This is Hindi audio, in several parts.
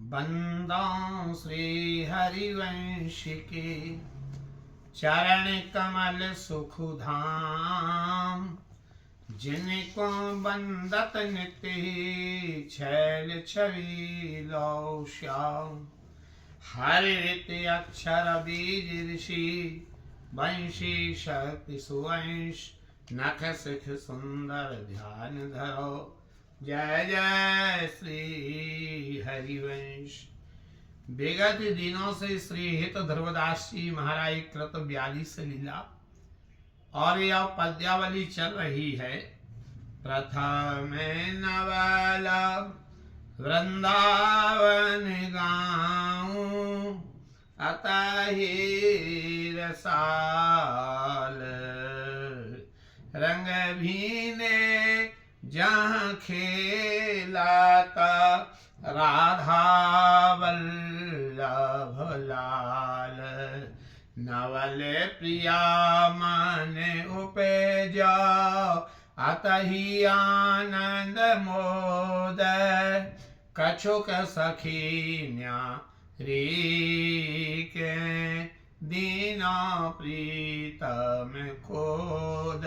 बंदों श्री हरिवंश के चरण कमल सुख धाम, जिनको बंदत नित्य छैल छवि लो श्याम। हरित अक्षर बीज ऋषि वंशी शक्ति सुवंश, नख सिख सुंदर ध्यान धरो। जय जय श्री हरिवंश। विगत दिनों से श्री हित ध्रुवदास जी महाराज कृत 42 लीला और यह पद्यावली चल रही है। प्रथम नवला वृंदावन गाऊं, अतः ही रसाल रंग भीने जहाँ खेलाता, राधा वल्लभ लाल। नवल प्रिया मन उपजा, अतहि आनंद मोद। कछुक सखी न्यारी के, दीना प्रीतम खोद।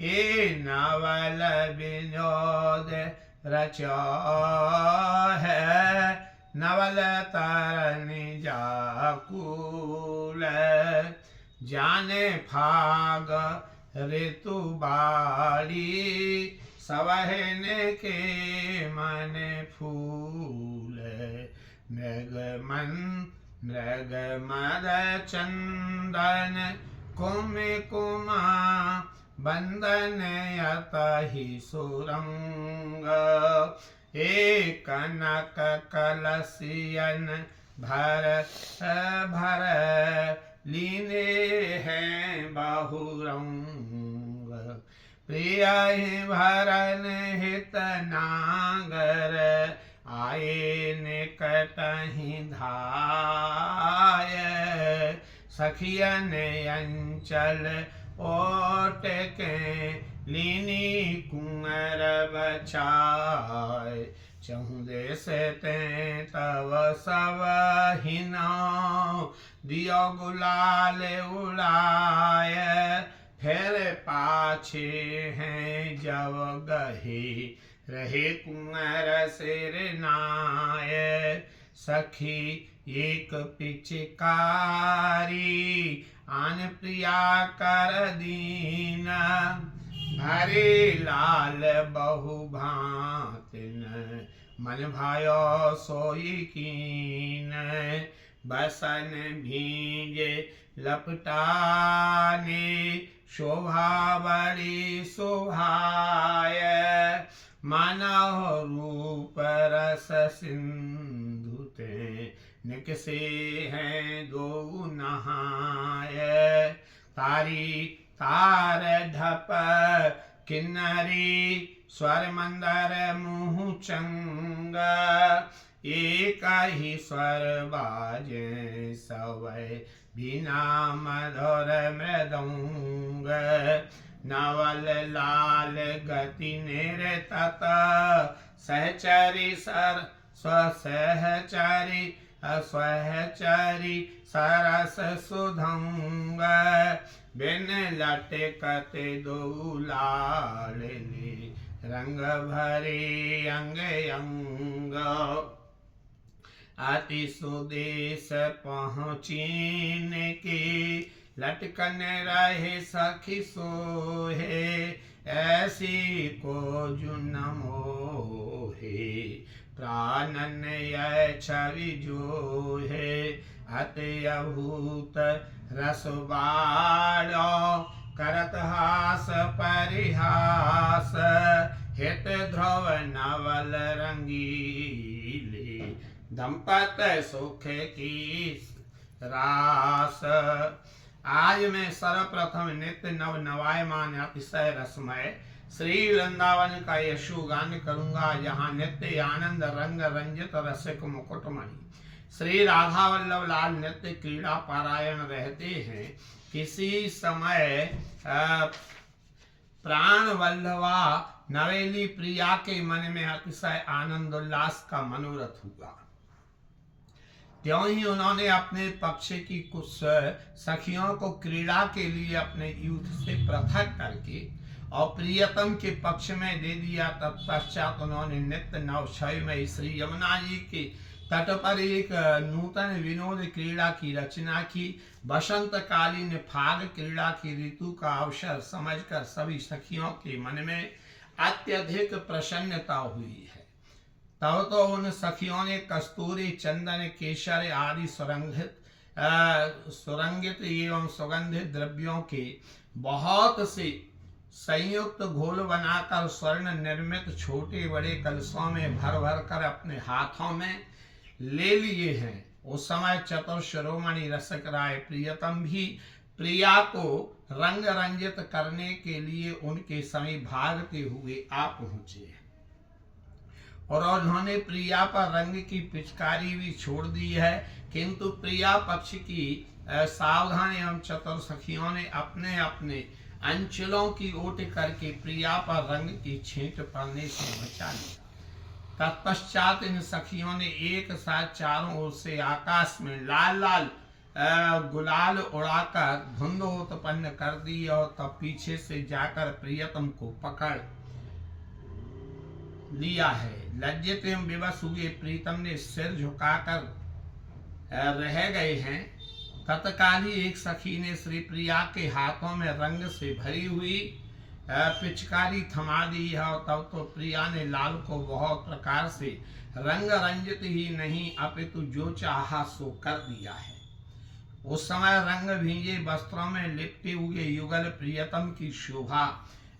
ये नवल विनोद रचा है, नवल तरन जाकुल। जाने फाग ऋतु बाड़ी, सवहन के मन फूल। मृग मद चंदन कुम कुमा, बंदन अतहि सुरंग। एक कनक कलसियन भर भर, लीने हैं बहुरंग। प्रिय भरन हित नागर, आए निकटहि धाय। सखियन अंचल ओट के, लीनी कुंवर बचाए। चहु देश ते तव सब हिना, दियो गुलाल उड़ाय। फिर पाछे हैं जब गहे, रहे कुंवर सिर नाय। सखी एक पिचकारी, आन प्रिया कर दीना। भरे लाल बहु भांतिन, मन भायो सोई कीन। बसन भींजे लपटाने, शोभा बड़ी शोभाय। मानव रूप रस सिंधु ते, निकसे हैं दो नहाय। तारी तार ढप किन्नरी, स्वर मंदर मुँह चंगा। एक ही स्वर बाजे सवै, बिना मधुर मृदंग। नवल लाल गति निरतत, सहचरी सर स्वसहचरी अस्वहचरी, सरस सुधंग। बिन लटकते दो लाडली, रंग भरे अंग अंग। अति सुदेश पहुँचीन के, लटकन रहे सखी सोहे। ऐसी को जुन मोहे, प्राणन यह छवि जो है। अति अभूत रस बाड़ो, करत हास परिहास। हित ध्रुव नवल रंगीले, दंपत सुख की रास। आज मैं सर्वप्रथम नित्य नव नवायमान अतिशय रसमय श्री वृंदावन का यशु गान करूंगा, जहाँ नित्य आनंद रंग रंजित रसिक मुकुटमणि श्री राधा वल्लभ लाल नित्य क्रीड़ा पारायण रहते हैं। किसी समय प्राण वल्लभा नवेली प्रिया के मन में अतिशय आनंद उल्लास का मनोरथ हुआ। त्यों ही उन्होंने अपने पक्ष की कुछ सखियों को क्रीड़ा के लिए अपने युद्ध से पृथक करके और प्रियतम के पक्ष में दे दिया। तत्पश्चात उन्होंने नित्य नवक्षय में श्री यमुना जी के तट पर एक नूतन विनोद क्रीड़ा की रचना की। बसंत कालीन फाग क्रीड़ा की ऋतु का अवसर समझकर सभी सखियों के मन में अत्यधिक प्रसन्नता हुई है। तब तो उन सखियों ने कस्तूरी, चंदन, केसर आदि सुरंगित एवं सुगंधित द्रव्यों के बहुत से संयुक्त घोल बनाकर स्वर्ण निर्मित छोटे बड़े कलशों में भर भर कर अपने हाथों में ले लिए हैं। उस समय चतुर शिरोमणि रसिक राय प्रियतम भी प्रिया को रंग रंजित करने के लिए उनके समीप भागते हुए आ पहुंचे और उन्होंने प्रिया पर रंग की पिचकारी भी छोड़ दी है। किंतु प्रिया पक्ष की सावधान एवं चतुर सखियों ने अपने अपने अंचलों की ओट करके प्रिया पर रंग की छींट पड़ने से बचा लिया। तत्पश्चात इन सखियों ने एक साथ चारों ओर से आकाश में लाल लाल गुलाल उड़ाकर धुंध उत्पन्न कर दी और तब पीछे से जाकर प्रियतम को पकड़ लिया है। लज्जित एवं विवश हुए प्रीतम ने सिर झुकाकर रह गए हैं। तत्काल ही एक सखी ने श्री प्रिया के हाथों में रंग से भरी हुई पिचकारी थमा दी है और तब तो प्रिया ने लाल को बहुत प्रकार से रंग रंजित ही नहीं अपितु जो चाहा सो कर दिया है। उस समय रंग भींजे वस्त्रों में लिपटे हुए युगल प्रियतम की शोभा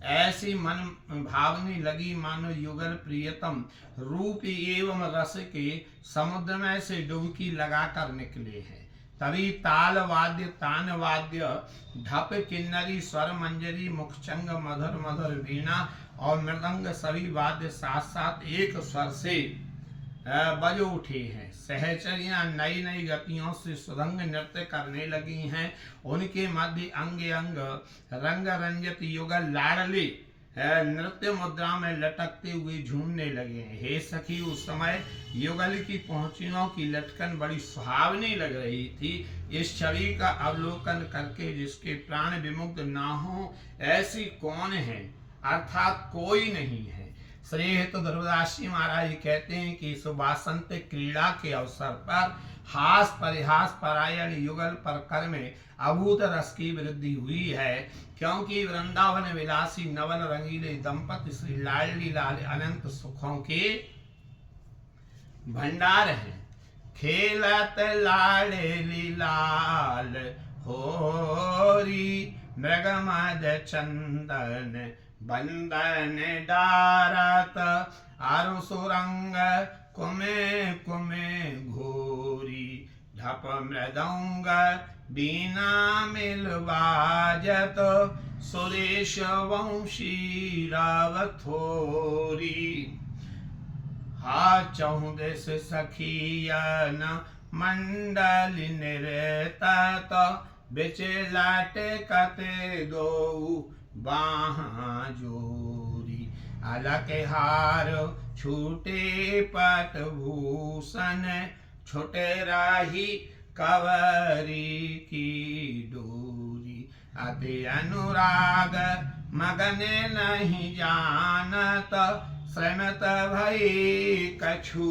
ऐसी मन भावनी लगी मानो युगल प्रियतम रूप एवं रस के समुद्र में से डुबकी लगाकर निकले हैं। तभी ताल वाद्य, तान वाद्य, ढप, किन्नरी, स्वर मंजरी, मुखचंग, मधुर मधुर वीणा और मृदंग सभी वाद्य साथ साथ एक स्वर से बज उठे हैं। सहचरियां नई नई गतियों से सुरंग नृत्य करने लगी हैं। उनके मध्य अंग अंग रंग रंजित युगल लाडले नृत्य मुद्रा में लटकते हुए झूमने लगे हैं। हे सखी, उस समय युगल की पहुंचियों की लटकन बड़ी सुहावनी लग रही थी। इस छवि का अवलोकन करके जिसके प्राण विमुग्ध ना हो ऐसी कौन है, अर्थात कोई नहीं है। श्री हेतु ध्रुवदास जी महाराज कहते हैं कि सुबासंत क्रीड़ा के अवसर पर हास परिहास परायण युगल पर कर में अभूत रस की वृद्धि हुई है, क्योंकि वृंदावन विलासी नवल रंगीले दंपति श्री लाडली लाल अनंत सुखों के भंडार हैं। खेलत लाडली लाल होरी मृगमद चंदन बंदन डारत आरु सुरंग कुमे कुमे घोरी ढप मृदंग बीना मिल बाजत सुरेश वंशी रावथोरी। हा चौदस सखियन मंडल निरतत बिच लटकते दो बाहाँ जोरी। अलक हार छूटे पट भूषण छुटे राही कवरी की डोरी। अति अनुराग मगन नहीं जानत श्रमत भई कछु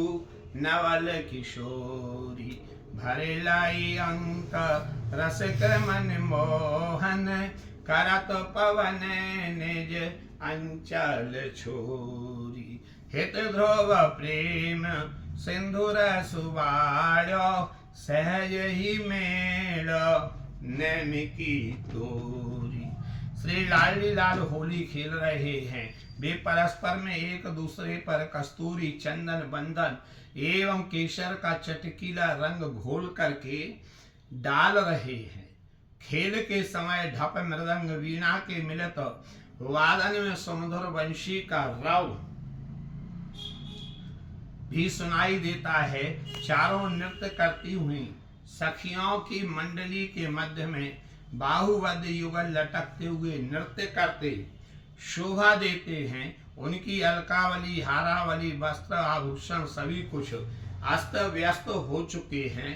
नवल किशोरी। भरे लाई अंक रसिक मन मोहन करत पवन निज अंचल छोरी। हित ध्रुव प्रेम सिंधुर सुबाड़ो सहज ही मेल नैमिकी तोरी। श्री लाडली लाल होली खेल रहे हैं। वे परस्पर में एक दूसरे पर कस्तूरी, चंदन, बंधन एवं केसर का चटकीला रंग घोल करके डाल रहे हैं। खेल के समय ढप, मृदंग, वीणा के मिलित वादन में सुमधुर वंशी का रव भी सुनाई देता है। चारों नृत्य करती हुई सखियों की मंडली के मध्य में बाहुबद्ध युगल लटकते हुए नृत्य करते शोभा देते हैं। उनकी अलकावली, हारावली, वस्त्र, आभूषण सभी कुछ अस्त व्यस्त हो चुके हैं।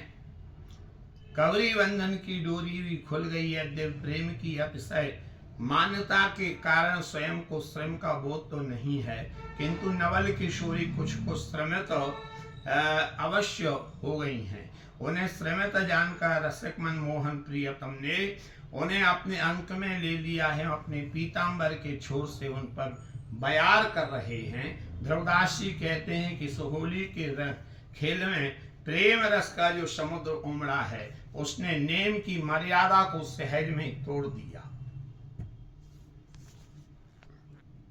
कवरी बंधन की डोरी भी खुल गई है। दिव्य प्रेम की अतिशय मान्यता के कारण स्वयं को श्रम का बोध तो नहीं है, किंतु नवल किशोरी कुछ कुछ श्रमित अवश्य हो गई हैं। उन्हें श्रमित जानकर रसिक मनमोहन प्रियतम ने उन्हें अपने अंक में ले लिया है। अपने पीताम्बर के छोर से उन पर बयार कर रहे हैं। ध्रुवदास जी कहते हैं कि सोहोली के खेल में प्रेम रस का जो समुद्र उमड़ा है, उसने नेम की मर्यादा को सहज में तोड़ दिया।